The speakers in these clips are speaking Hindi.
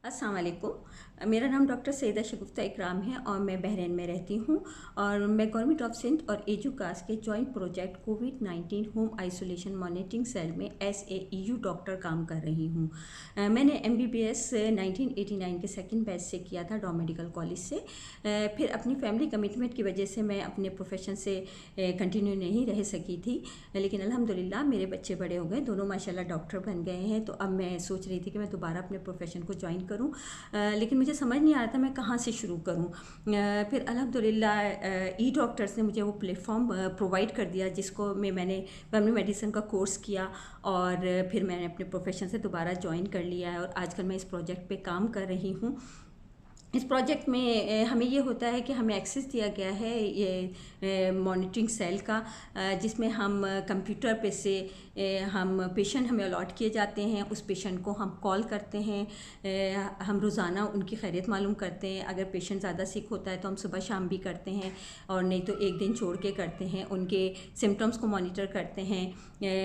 अस्सलाम वालेकुम। मेरा नाम डॉक्टर सईदा शगुफ्ता इकराम है और मैं बहरीन में रहती हूँ और मैं गवर्नमेंट ऑफ सिंध और एजुकास के जॉइंट प्रोजेक्ट कोविड-19 होम आइसोलेशन मॉनिटरिंग सेल में एज ए ईयू डॉक्टर काम कर रही हूँ। मैंने MBBS 1989 के सेकंड बैच से किया था डॉ मेडिकल कॉलेज से। फिर अपनी फैमिली कमिटमेंट की वजह से मैं अपने प्रोफेशन से कंटिन्यू नहीं रह सकी थी, लेकिन अल्हम्दुलिल्लाह मेरे बच्चे बड़े हो गए, दोनों माशाल्लाह डॉक्टर बन गए हैं। तो अब मैं सोच रही थी कि मैं दोबारा अपने प्रोफेशन को ज्वाइन करूं, लेकिन मुझे समझ नहीं आ रहा था मैं कहाँ से शुरू करूं। फिर अल्हम्दुलिल्लाह ई डॉक्टर्स ने मुझे वो प्लेटफॉर्म प्रोवाइड कर दिया जिसको मैंने फैमिली मेडिसिन का कोर्स किया और फिर मैंने अपने प्रोफेशन से दोबारा ज्वाइन कर लिया है और आजकल मैं इस प्रोजेक्ट पे काम कर रही हूँ। इस प्रोजेक्ट में हमें ये होता है कि हमें एक्सेस दिया गया है ये मॉनिटरिंग सेल का, जिसमें हम कंप्यूटर पे से हम पेशेंट हमें अलॉट किए जाते हैं, उस पेशेंट को हम कॉल करते हैं, हम रोज़ाना उनकी खैरियत मालूम करते हैं। अगर पेशेंट ज़्यादा सिक होता है तो हम सुबह शाम भी करते हैं और नहीं तो एक दिन छोड़ के करते हैं। उनके सिम्टम्स को मॉनिटर करते हैं,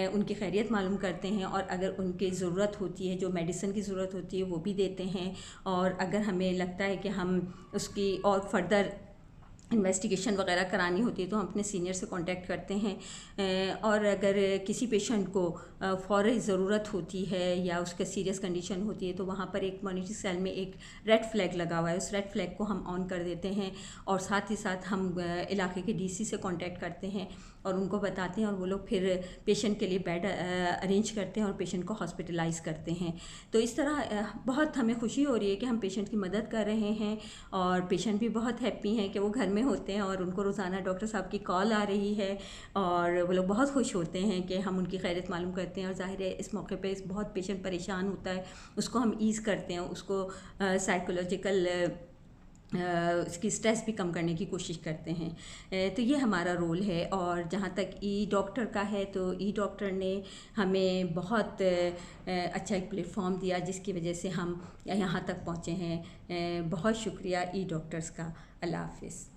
उनकी खैरियत मालूम करते हैं और अगर उनकी ज़रूरत होती है, जो मेडिसिन की ज़रूरत होती है वो भी देते हैं। और अगर हमें लगता है कि हम उसकी और फर्दर इन्वेस्टिगेशन वगैरह करानी होती है तो हम अपने सीनियर से कांटेक्ट करते हैं। और अगर किसी पेशेंट को फ़ौरी ज़रूरत होती है या उसका सीरियस कंडीशन होती है तो वहाँ पर एक मॉनिटरिंग सेल में एक रेड फ्लैग लगा हुआ है, उस रेड फ्लैग को हम ऑन कर देते हैं और साथ ही साथ हम इलाके के DC से कांटेक्ट करते हैं और उनको बताते हैं और वो लोग फिर पेशेंट के लिए बेड अरेंज करते हैं और पेशेंट को हॉस्पिटलाइज़ करते हैं। तो इस तरह बहुत हमें खुशी हो रही है कि हम पेशेंट की मदद कर रहे हैं और पेशेंट भी बहुत हैप्पी हैं कि वो घर में होते हैं और उनको रोज़ाना डॉक्टर साहब की कॉल आ रही है और वो लोग बहुत खुश होते हैं कि हम उनकी खैरियत मालूम करते हैं। और ज़ाहिर है इस मौके पे बहुत पेशेंट परेशान होता है, उसको हम ईज़ करते हैं, उसको साइकोलॉजिकल इसकी स्ट्रेस भी कम करने की कोशिश करते हैं। तो ये हमारा रोल है। और जहाँ तक ई डॉक्टर का है तो ई डॉक्टर ने हमें बहुत अच्छा एक प्लेटफॉर्म दिया जिसकी वजह से हम यहाँ तक पहुँचे हैं। बहुत शुक्रिया ई डॉक्टर्स का। अल्लाह हाफ़िज़।